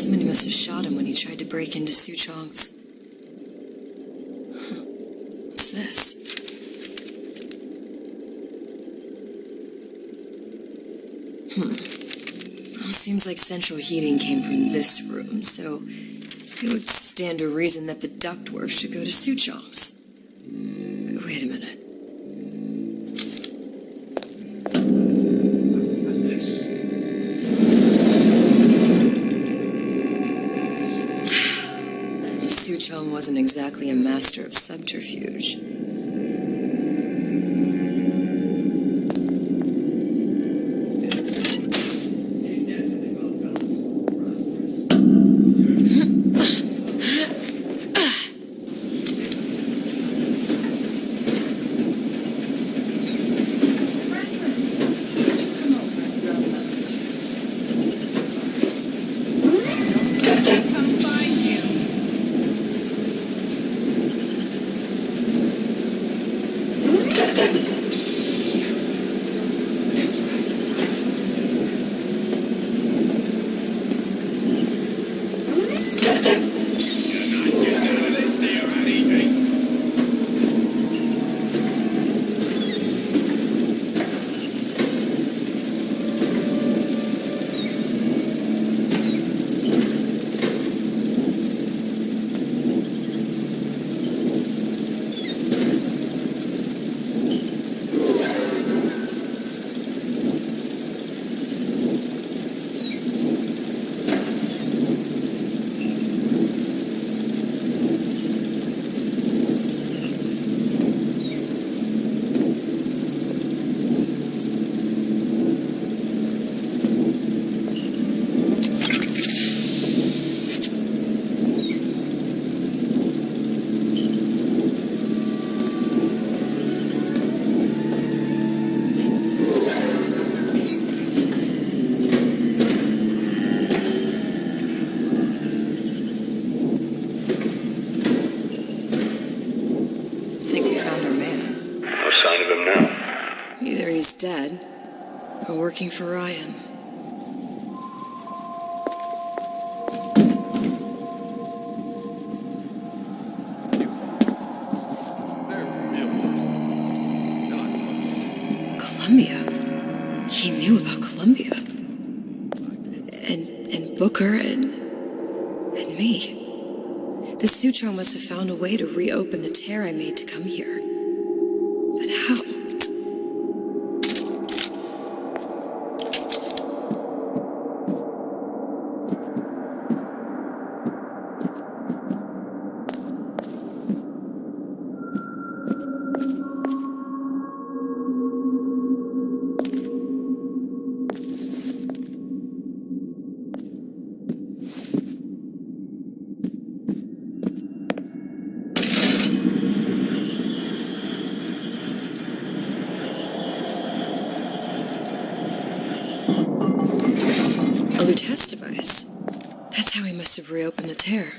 Somebody must have shot him when he tried to break into Suchong's. Huh. What's this? Well, seems like central heating came from this room, so it would stand to reason that the ductwork should go to Suchong's. Wait a minute. Suchong wasn't exactly a master of subterfuge. Dead, or working for Ryan. Columbia. He knew about Columbia. And Booker and me. The Suchong must have found a way to reopen the tear I made to come here. But how? Test device. That's how he must have reopened the tear.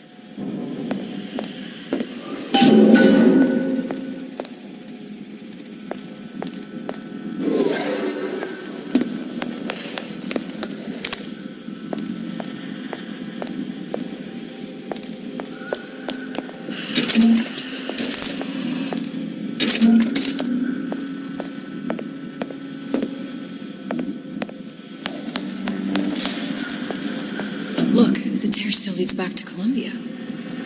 Look, the tear still leads back to Columbia.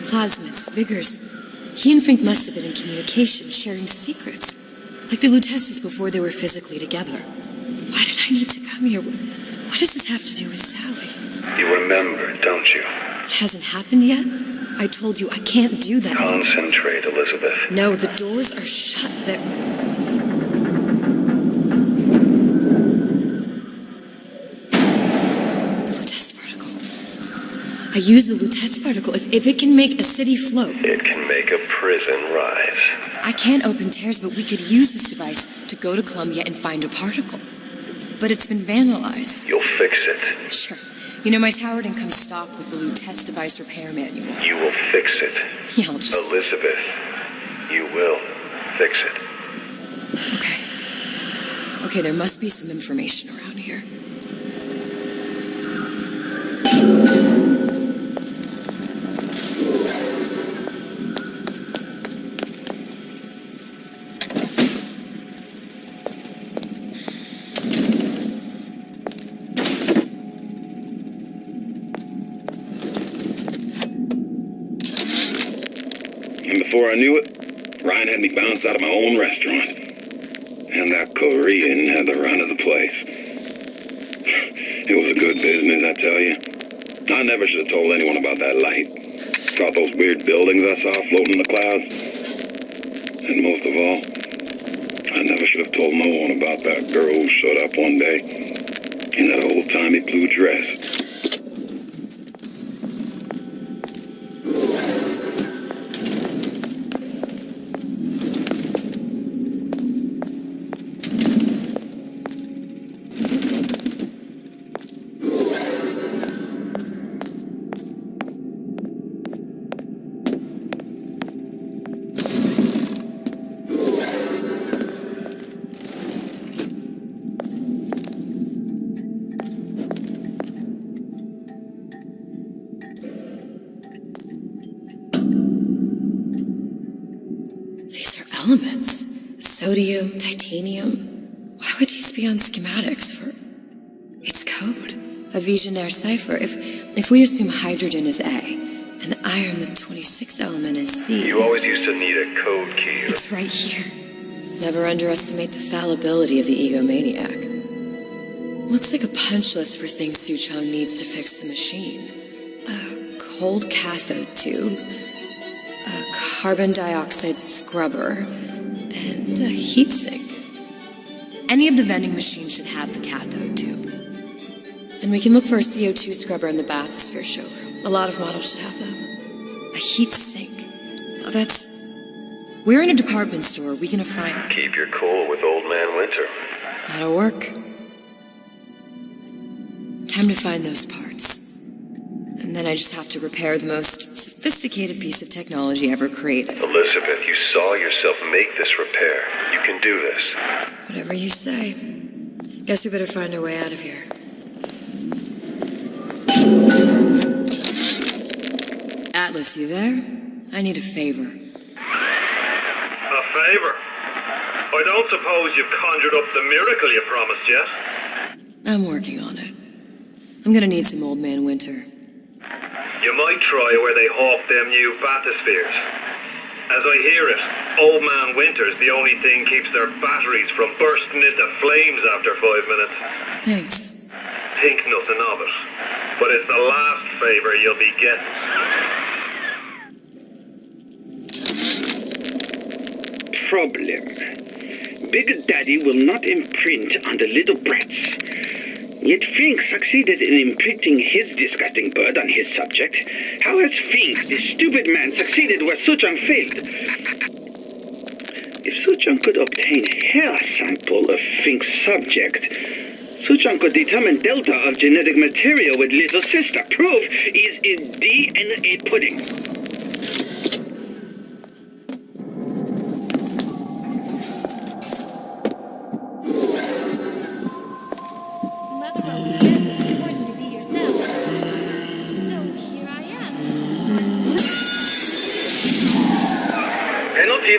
Plasmids, vigors. He and Infinte must have been in communication, sharing secrets. Like the Lutesses before they were physically together. Why did I need to come here? What does this have to do with Sally? You remember, don't you? It hasn't happened yet? I told you I can't do that. Concentrate, Elizabeth. No, the doors are shut. They're... I use the Lutece particle. If it can make a city float... It can make a prison rise. I can't open tears, but we could use this device to go to Columbia and find a particle. But it's been vandalized. You'll fix it. Sure. You know, my tower didn't come stock with the Lutece device repair manual. You will fix it. Yeah, I'll just... Elizabeth, you will fix it. Okay. Okay, there must be some information around here. And before I knew it, Ryan had me bounced out of my own restaurant. And that Korean had the run of the place. It was a good business, I tell you. I never should have told anyone about that light. About those weird buildings I saw floating in the clouds. And most of all, I never should have told no one about that girl who showed up one day in that old-timey blue dress. Elements. Sodium, titanium. Why would these be on schematics for... It's code. A Visionaire cipher. If we assume hydrogen is A, and iron, the 26th element, is C... You always used to need a code key. It's right here. Never underestimate the fallibility of the egomaniac. Looks like a punch list for things Suchong needs to fix the machine. A cold cathode tube, a carbon dioxide scrubber, and a heatsink. Any of the vending machines should have the cathode tube. And we can look for a CO2 scrubber in the bathysphere showroom. A lot of models should have them. A heatsink. Oh, that's... We're in a department store. We can find... Keep your cool with Old Man Winter. That'll work. Time to find those parts. And then I just have to repair the most sophisticated piece of technology ever created. Elizabeth, you saw yourself make this repair. You can do this. Whatever you say. Guess we better find our way out of here. Atlas, you there? I need a favor. A favor? I don't suppose you've conjured up the miracle you promised yet? I'm working on it. I'm gonna need some Old Man Winter. You might try where they hawk them new bathyspheres. As I hear it, Old Man Winter's the only thing keeps their batteries from bursting into flames after 5 minutes. Thanks. Think nothing of it. But it's the last favor you'll be getting. Problem. Big Daddy will not imprint on the little brats. Yet Fink succeeded in imprinting his disgusting bird on his subject. How has Fink, this stupid man, succeeded where Suchong failed? If Suchong could obtain hair sample of Fink's subject, Suchong could determine delta of genetic material with little sister. Proof is in DNA pudding.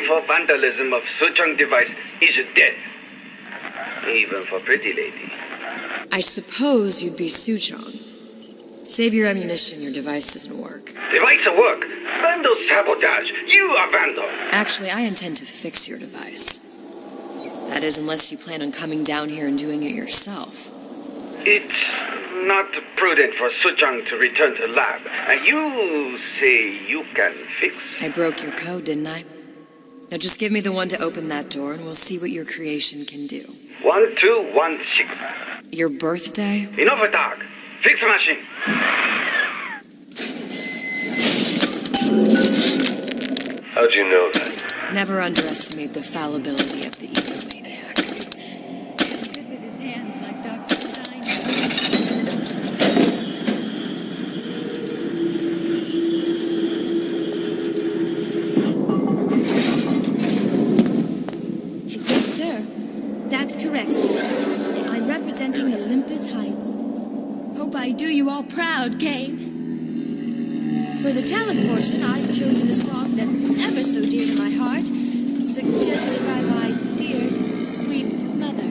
For vandalism of Suchong device is death. Even for pretty lady. I suppose you'd be Suchong. Save your ammunition, your device doesn't work. Device will work. Vandal sabotage. You are vandal. Actually, I intend to fix your device. That is, unless you plan on coming down here and doing it yourself. It's not prudent for Suchong to return to lab. And you say you can fix? I broke your code, didn't I? Now just give me the one to open that door and we'll see what your creation can do. 1216. Your birthday? Enough talk. Fix the machine. How'd you know that? Never underestimate the fallibility of the egomaniac. Good with his hands like Dr. Stein. Yes, sir. That's correct, sir. I'm representing Olympus Heights. Hope I do you all proud, gang. For the talent portion, I've chosen a song that's ever so dear to my heart, suggested by my dear, sweet mother.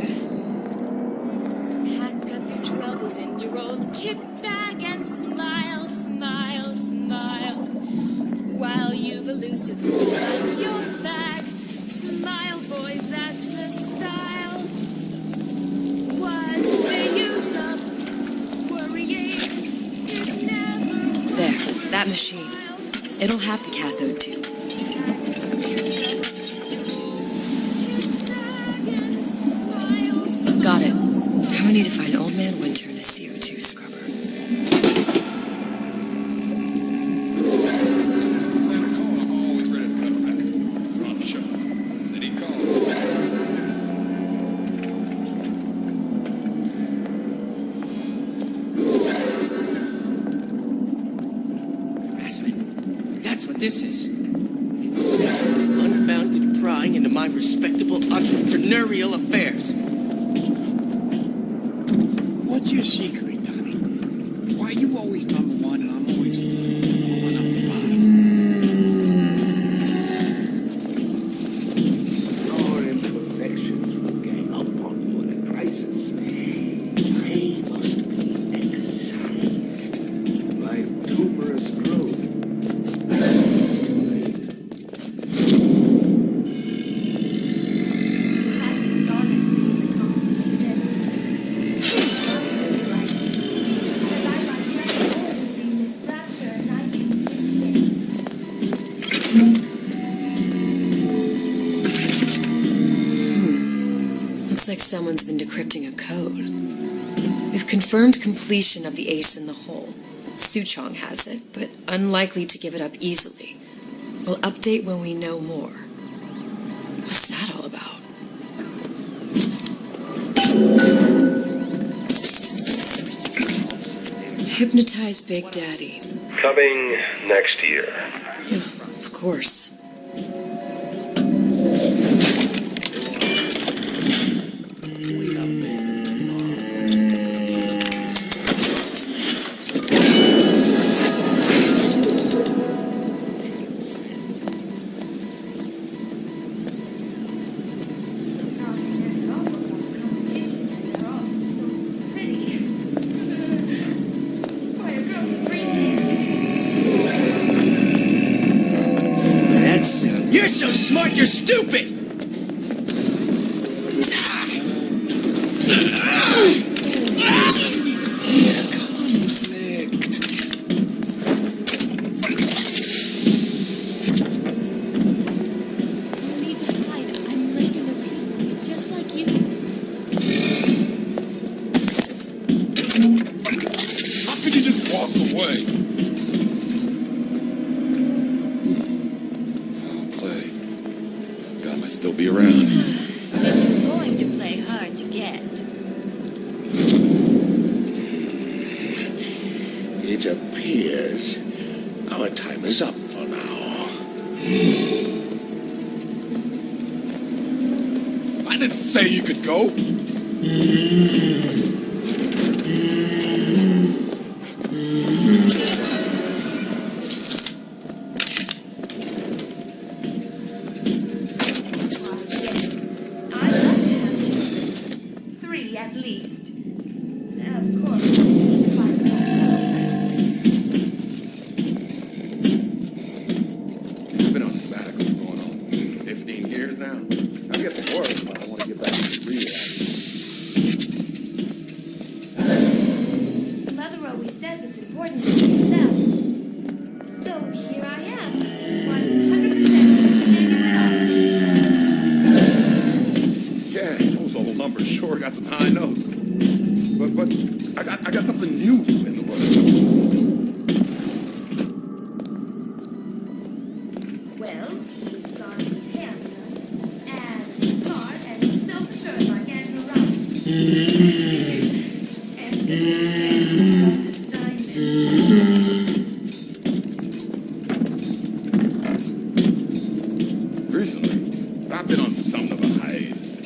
Pack up your troubles in your old kit bag and smile, smile, smile. While you've elusive like your fag. Smile, boys, that's the style. What's the use of worrying? It never There, that machine. It'll have the cathode tube. Got it. Now we need to find Old Man Winter and a CO2 scrubber. That's what this is. Incessant, unbounded prying into my respectable entrepreneurial affairs. What's your secret, Donnie? Why are you always number one and I'm always number five? Your imperfections will gang up on you in a crisis. They must be excised by tuberous growth. Looks like someone's been decrypting a code. We've confirmed completion of the ace in the hole. Suchong has it, but unlikely to give it up easily. We'll update when we know more. What's that all about? Hypnotize Big Daddy. Coming next year. Yeah, of course. You're so smart, you're stupid! Still be around. Then you're going to play hard to get. It appears our time is up for now. I didn't say you could go. At least. Of course. I've been on a sabbatical going on 15 years now. I guess it works, but I want to get back to the real. Mother always says it's important to be yourself. So here I am. 100% genuine. Yeah, those old numbers sure got some high notes. But I got something new in the works. Well, he's got to be handsome and smart and self-assured like Andrew Rice. And Recently, I've been on something of a hiatus.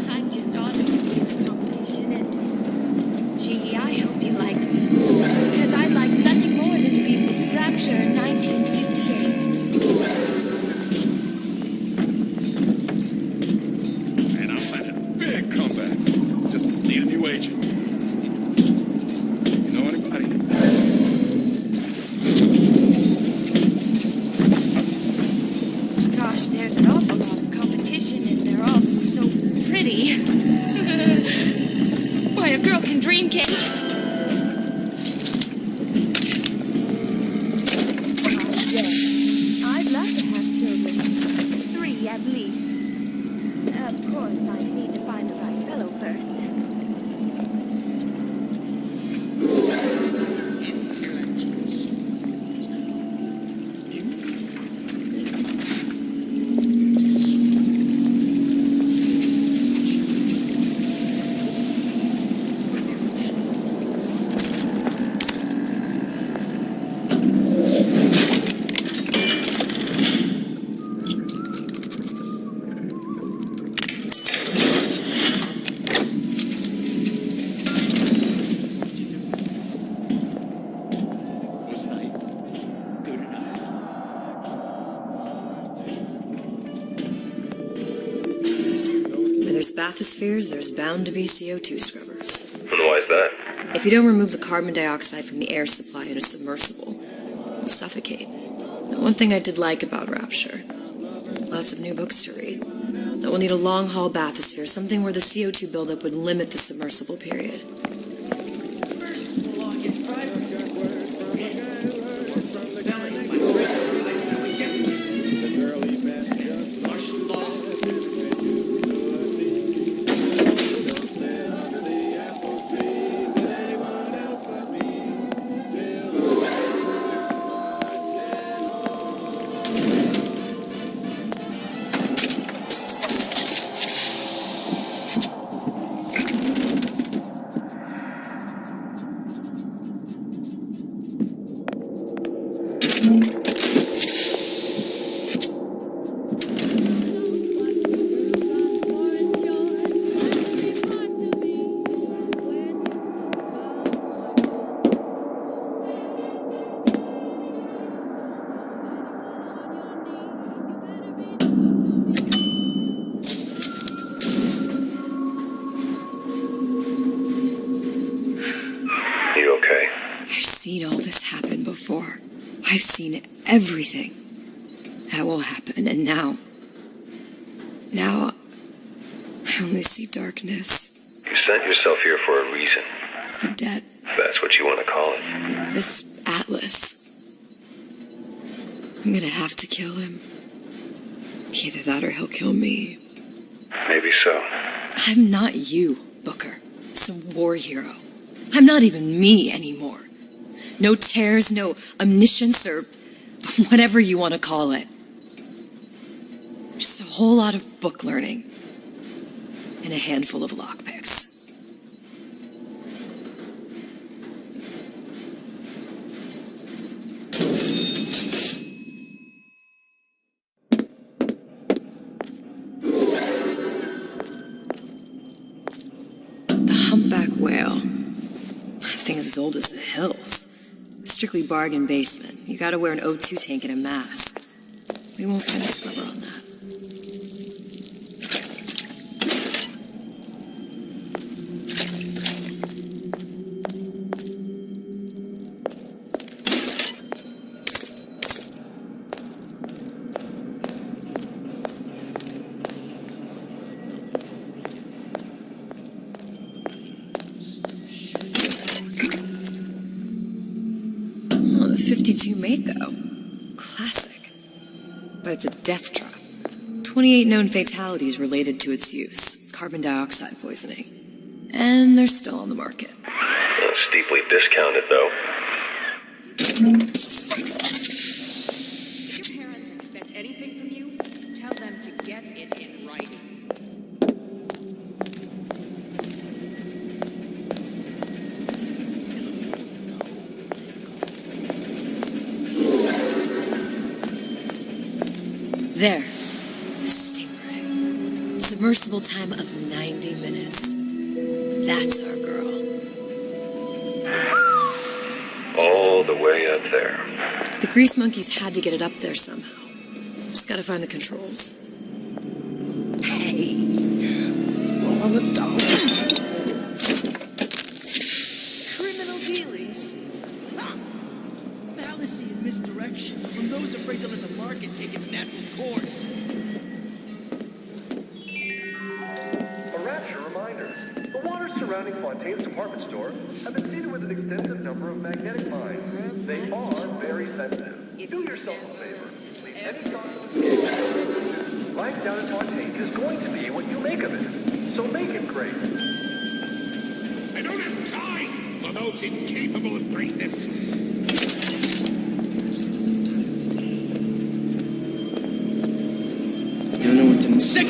I'm just honored to be in the competition, and gee, I hope you like me. Because I'd like nothing more than to be Miss Rapture in 1958. And I'm planning a big comeback. Just need a new agent. You Why, a girl can dream, can't I'd love to have children. 3 at least. Of course, I need to find the right fellow first. Where there's bathyspheres, there's bound to be CO2 scrubbers. And why is that? If you don't remove the carbon dioxide from the air supply in a submersible, you'll suffocate. Now, one thing I did like about Rapture, lots of new books to read. That we'll need a long-haul bathysphere, something where the CO2 buildup would limit the submersible period. You okay? I've seen all this happen before. I've seen everything that will happen, and now I only see darkness. You sent yourself here for a reason. A debt. If that's what you want to call it. This Atlas. I'm gonna have to kill him. Either that or he'll kill me. Maybe so. I'm not you, Booker. Some war hero. I'm not even me anymore. No tears, no omniscience, or whatever you want to call it. Just a whole lot of book learning. And a handful of lockpicks. The humpback whale. That thing is as old as the hills. Strictly bargain basement. You gotta wear an O2 tank and a mask. We won't find a scrubber on that. Oh, the 52 Mako. Classic. But it's a death trap. 28 known fatalities related to its use. Carbon dioxide poisoning. And they're still on the market. Steeply discounted, though. If your parents expect anything from you, tell them to get it in writing. There. The Stingray. Submersible time of 90 minutes. That's our girl. All the way up there. The grease monkeys had to get it up there somehow. Just gotta find the controls. Hey, you all adults. Criminal dealings? Ha! Fallacy and misdirection from those afraid to let the market take its natural course. A Rapture surrounding Fontaine's department store have been seeded with an extensive number of magnetic mines. They are very sensitive. Do yourself a favor. Leave any thoughts of escape. Life down in Fontaine is going to be what you make of it. So make it great. I don't have time for those incapable of greatness. Don't know what to say.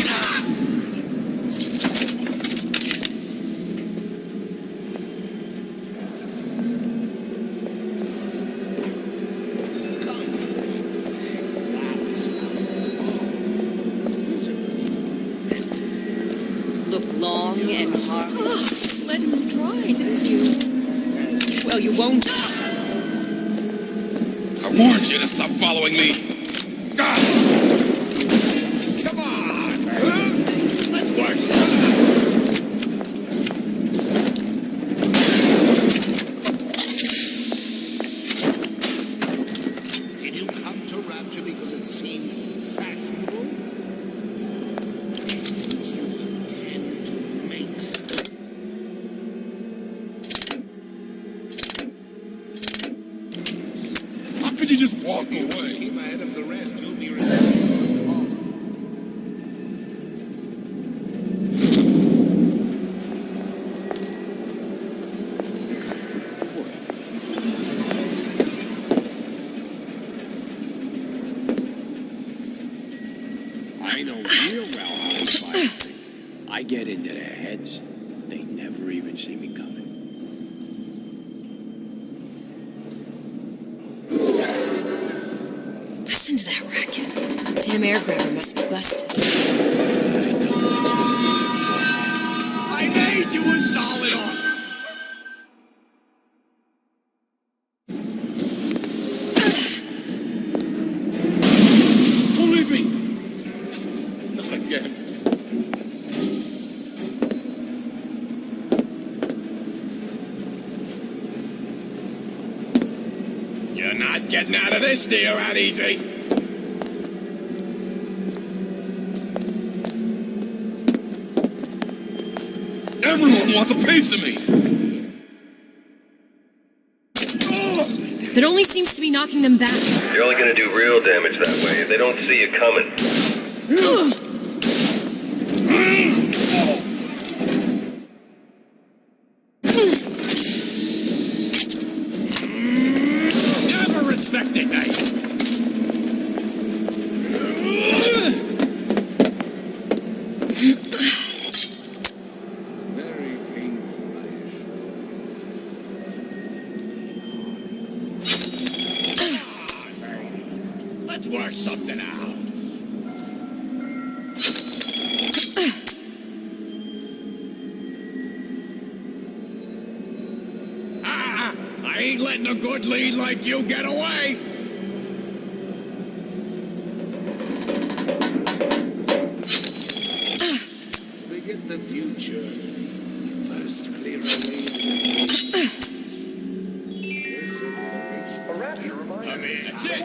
Look long and hard. Let him try, didn't you? Well, you won't. I warned you to stop following me. Ah! Come on! Let's work. Did you come to Rapture because it seemed fashionable? Did you intend to make How could you just walk away? Keep ahead of the rest, you'll be responsible. I know real well how to fight. I get into their heads. They never even see me coming. Listen to that racket. Damn air grabber must be busted. I made you a solid offer. Don't leave me. Not again. You're not getting out of this deal that easy. Everyone wants a piece of me. That only seems to be knocking them back. You're only gonna do real damage that way if they don't see you coming. Never respected me. Very painful, I assure. Let's work something out. I ain't letting a good lead like you get away. Forget the future. First clear away the This information. A rapture reminds us. That's it.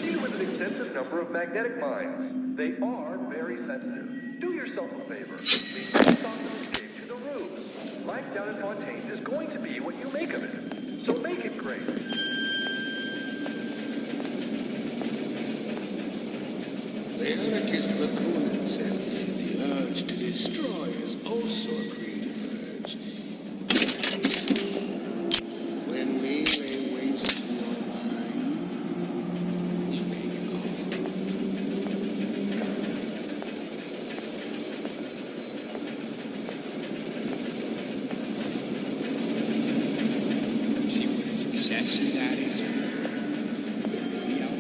Seeded with an extensive number of magnetic mines. They are very sensitive. Do yourself a favor. Leave any thoughts of escape to the rubes. Life down in Fontaine is going to be what you make of it. So make it great. The anarchist Bakunin said the urge to destroy is also a creative urge. When we lay waste to your mind, we make it all. See what a success that is? See how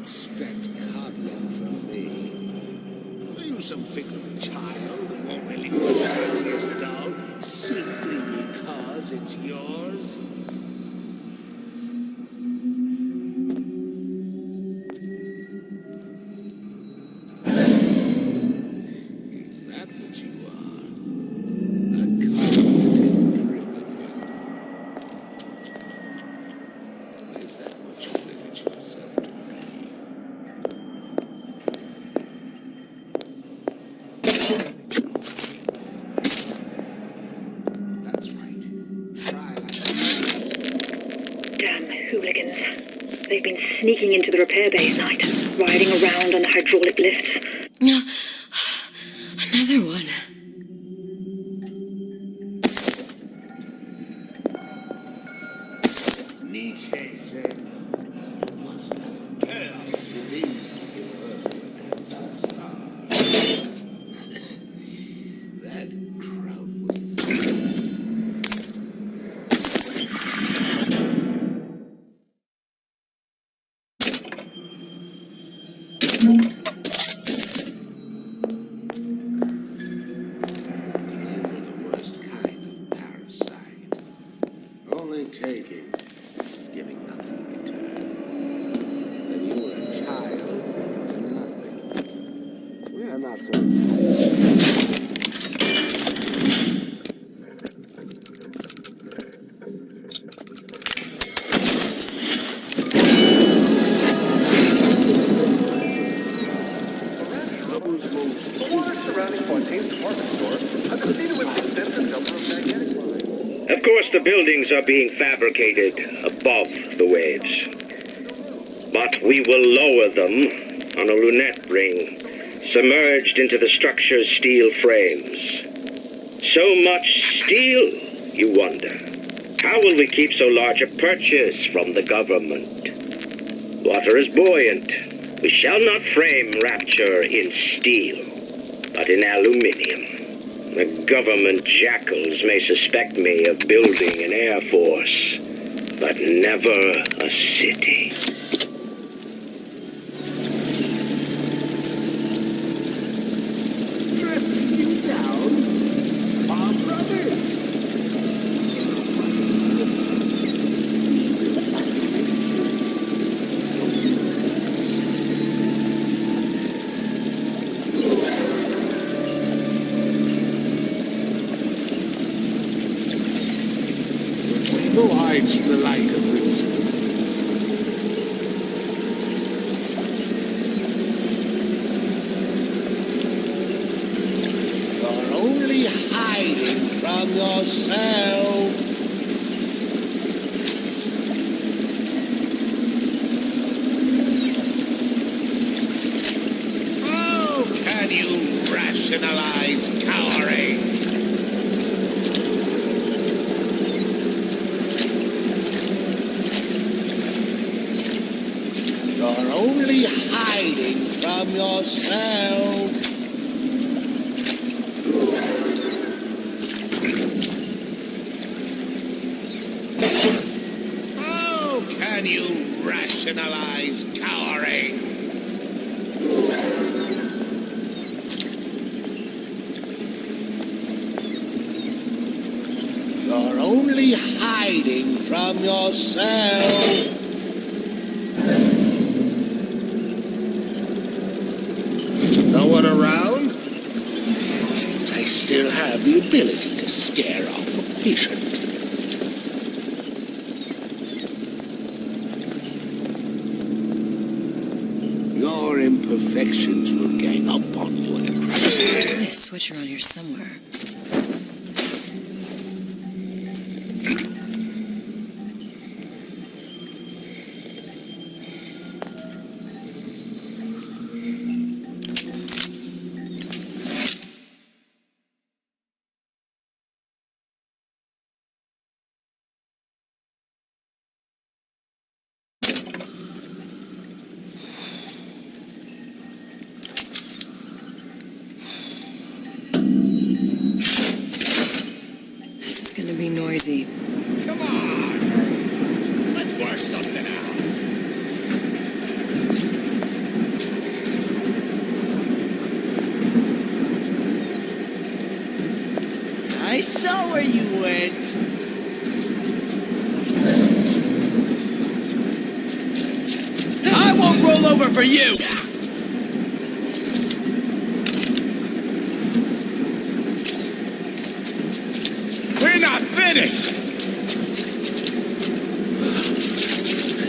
expect coddling from me? Are you some fickle child who won't relinquish a harmless dog simply because it's yours? Is that what you are? A cognitive primitive? Is that what you limit yourself to be? That's right. Try like Damn hooligans. They've been sneaking into the repair bay at night, riding around on the hydraulic lifts. Another one. Nietzsche said, you must have chaos within to give birth to a dancing star. That crowd You were the worst kind of parasite. Only taking, giving nothing in return. Then you were a child, was nothing. We are not so. Of course, the buildings are being fabricated above the waves. But we will lower them on a lunette ring, submerged into the structure's steel frames. So much steel, you wonder. How will we keep so large a purchase from the government? Water is buoyant. We shall not frame rapture in steel, but in aluminium. The government jackals may suspect me of building an air force, but never a city. Drifting you down, our brothers. Who hides from the light of reason? You're only hiding from yourself. How can you rationalize cowering? You're only hiding from yourself. How can you rationalize cowering? You're only hiding from yourself. No one around? Seems I still have the ability to scare off a patient. Your imperfections will gang up on you in a crash. Nice switch around here somewhere. This is gonna be noisy. Come on! Let's work something out. saw where you went. I won't roll over for you! We're not finished!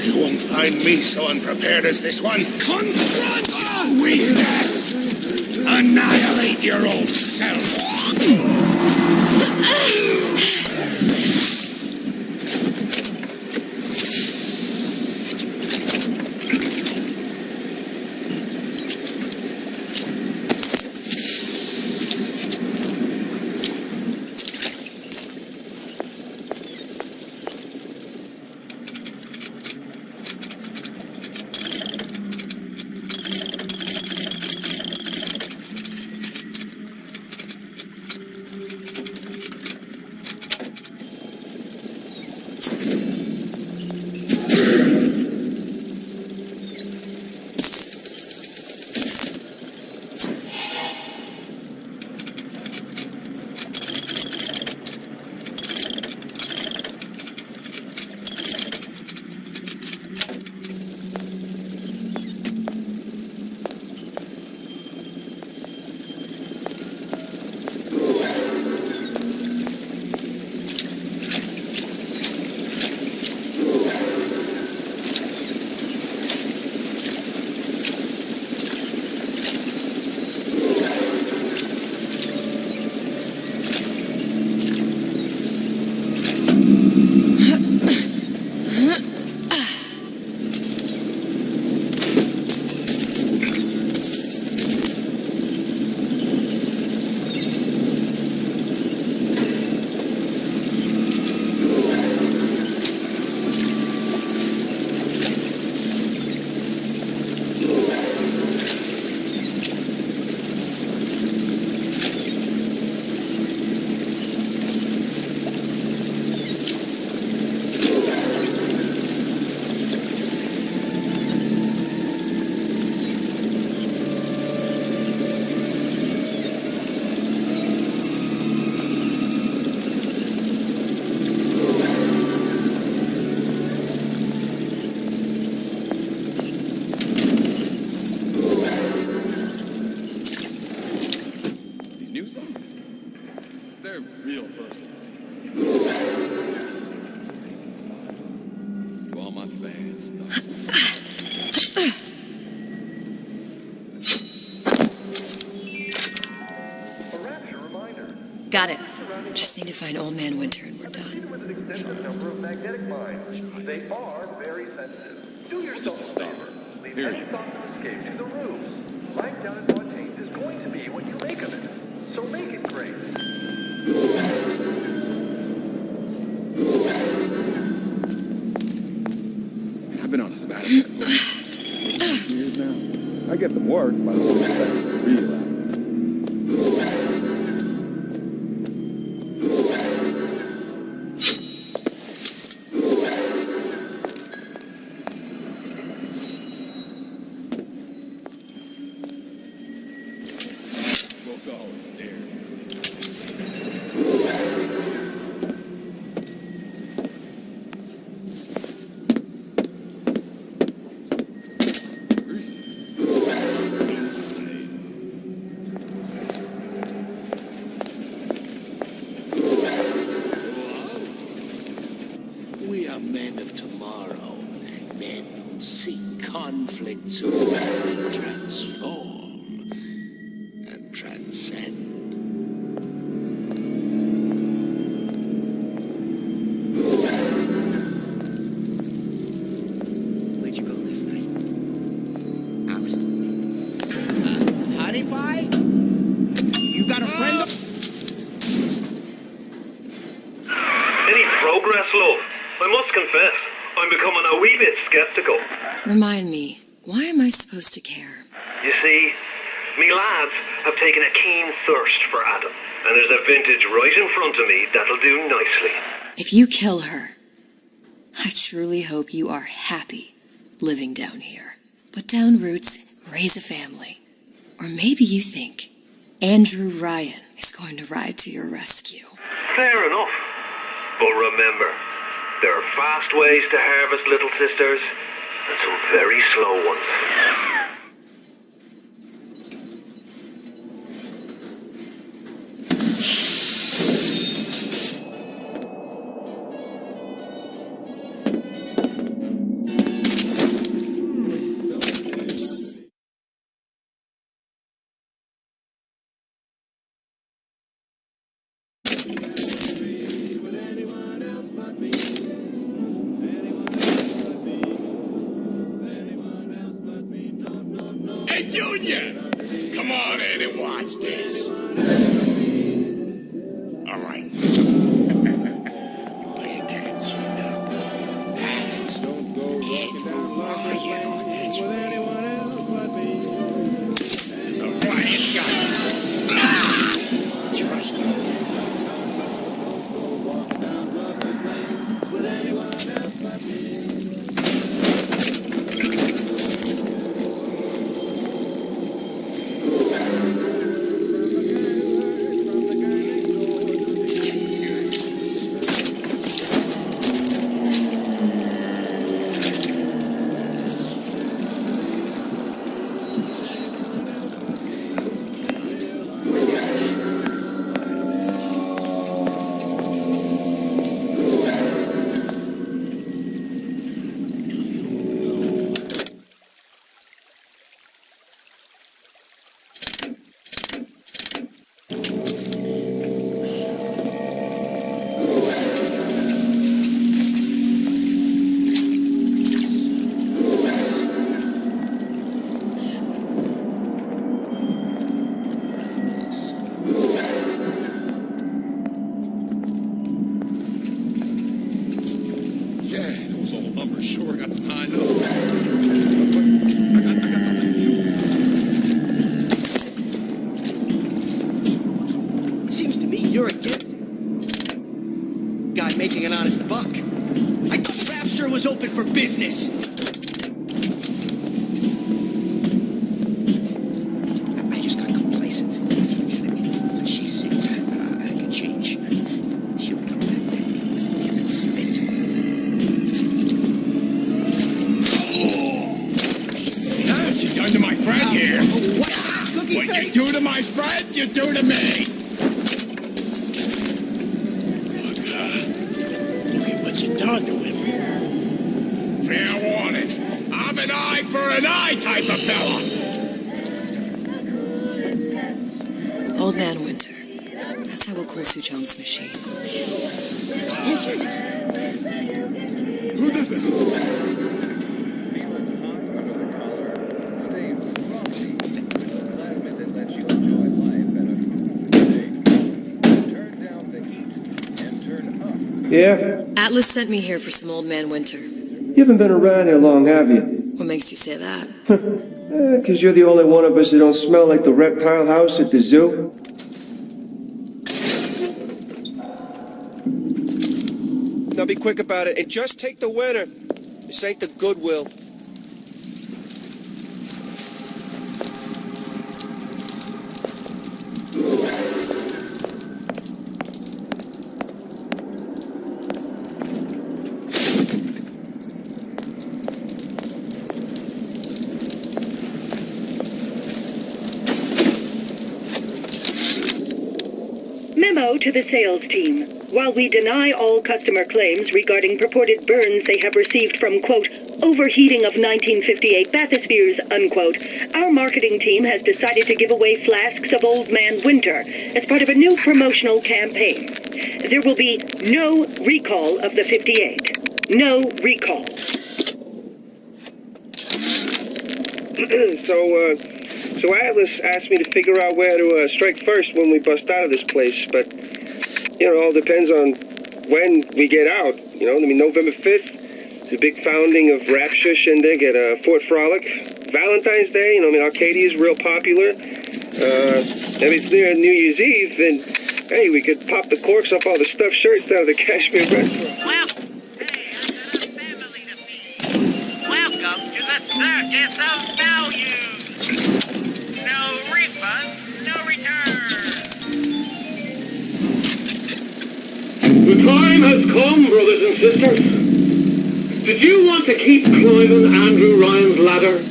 You won't find me so unprepared as this one. Confront our weakness! Annihilate your old self! They're real personal. To all my fans, though. Got it. Just need to find Old Man Winter and we're done. With an extensive number of magnetic mines, they are very sensitive. Do yourself a favor. Leave any thoughts of escape to the rooms. Life down in Fontaines is going to be what you make of it. So make it great. I've been on a sabbatical for years now. I get some work, but I don't expect it to real out. We are men of tomorrow, men who seek conflict so we can transform and transcend. Where'd you go last night? Out. Honey pie? You got a friend? Any progress, love? I must confess, I'm becoming a wee bit skeptical. Remind me, why am I supposed to care? You see, me lads have taken a keen thirst for Adam, and there's a vintage right in front of me that'll do nicely. If you kill her, I truly hope you are happy living down here. Put down roots, raise a family. Or maybe you think Andrew Ryan is going to ride to your rescue. Fair enough. But remember, there are fast ways to harvest little sisters, and some very slow ones. Hey, Junior! Come on in and watch this. All right. You pay attention now. That's Andrew Ryan on that train. Ryan's got it. Trust me. Open for business. I just got complacent. When she sings, I can change. She'll come back then with lip and spit. What you done to my friend here? What you do to my friend, you do to me. Look at what you done to him. Fair warning. I'm an eye for an eye type of fella. Old Man Winter. That's how we'll call Suchong's machine. Oh, Jesus. Who did this? Yeah? Atlas sent me here for some Old Man Winter. You haven't been around here long, have you? What makes you say that? 'Cause you're the only one of us that don't smell like the reptile house at the zoo. Now be quick about it and just take the winner. This ain't the Goodwill. Memo to the sales team. While we deny all customer claims regarding purported burns they have received from, quote, overheating of 1958 bathyspheres, unquote, our marketing team has decided to give away flasks of Old Man Winter as part of a new promotional campaign. There will be no recall of the 58. No recall. So Atlas asked me to figure out where to strike first when we bust out of this place, but, you know, it all depends on when we get out. You know, I mean, November 5th is a big founding of Rapture Shindig at Fort Frolic. Valentine's Day, you know, I mean, Arcadia is real popular. If it's near New Year's Eve, then, hey, we could pop the corks off all the stuffed shirts down at the Kashmir restaurant. Well, hey, I've got a family to feed. Welcome to the Circus of Value. No refund, no return. has come, brothers and sisters. Did you want to keep climbing Andrew Ryan's ladder?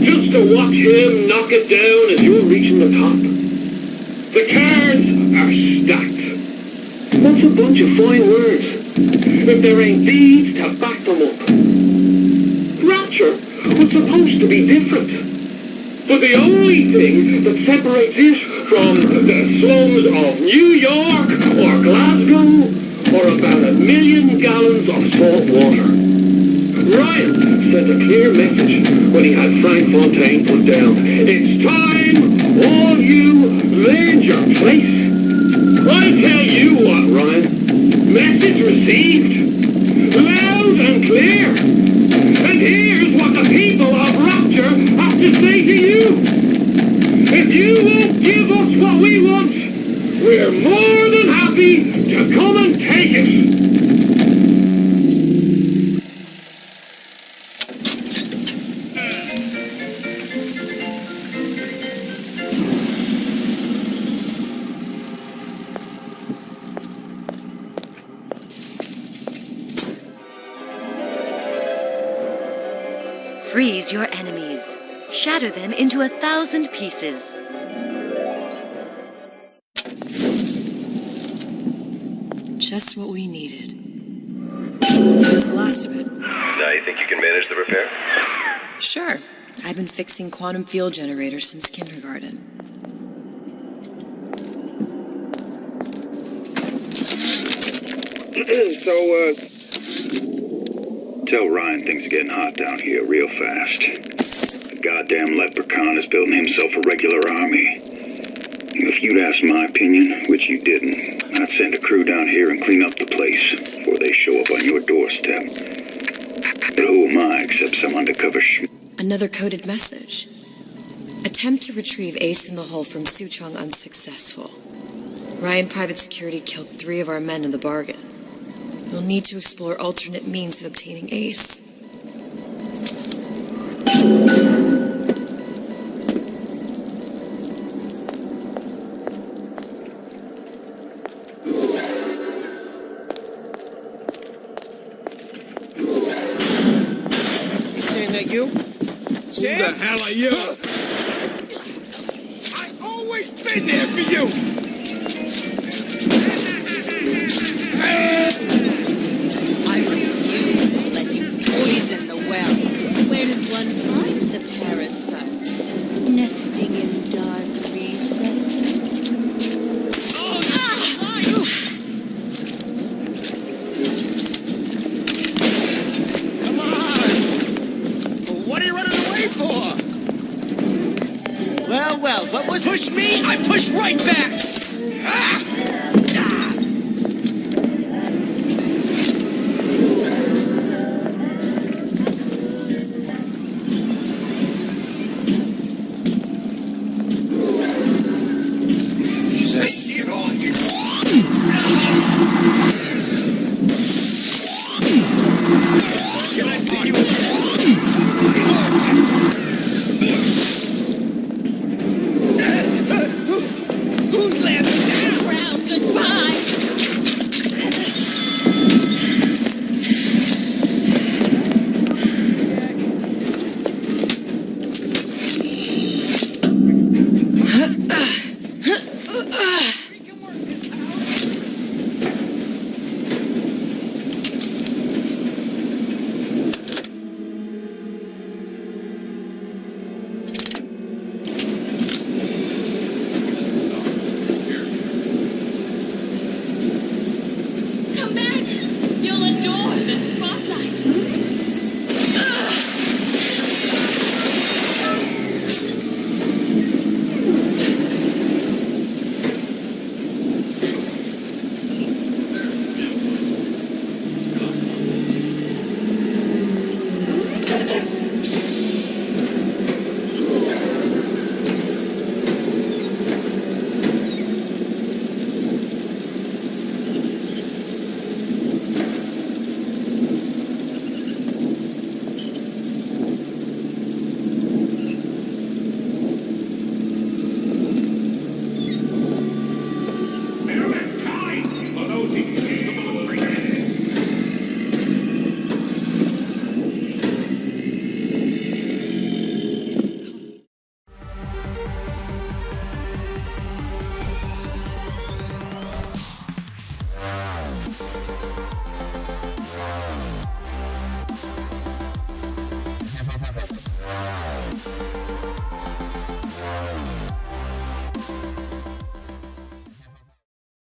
Just to watch him knock it down as you're reaching the top? The cards are stacked. What's a bunch of fine words if there ain't deeds to back them up? Rapture was supposed to be different. But the only thing that separates it from the slums of New York or Glasgow or about 1 million gallons of salt water. Ryan sent a clear message when he had Frank Fontaine put down. It's time all you learned your place. I'll tell you what, Ryan. Message received. Loud and clear. And here's what the people of Rapture have to say to you. If you won't give us what we want, we're more than happy to come and take it. Freeze your enemies. Shatter them into 1,000 pieces. Just what we needed. That was the last of it. Now you think you can manage the repair? Sure. I've been fixing quantum field generators since kindergarten. Tell Ryan things are getting hot down here real fast. The goddamn leprechaun is building himself a regular army. If you'd asked my opinion, which you didn't, I'd send a crew down here and clean up the place before they show up on your doorstep. But who am I except some undercover Another coded message. Attempt to retrieve Ace in the Hole from Suchong unsuccessful. Ryan Private Security killed 3 of our men in the bargain. We'll need to explore alternate means of obtaining Ace. Saying that you? Sam? Who the hell are you? I've always been there for you! I refuse to let you poison the well. Where does one find the parasite? Nesting in dark recesses. Come on! What are you running away for? Well, what was... Push me, I push right back!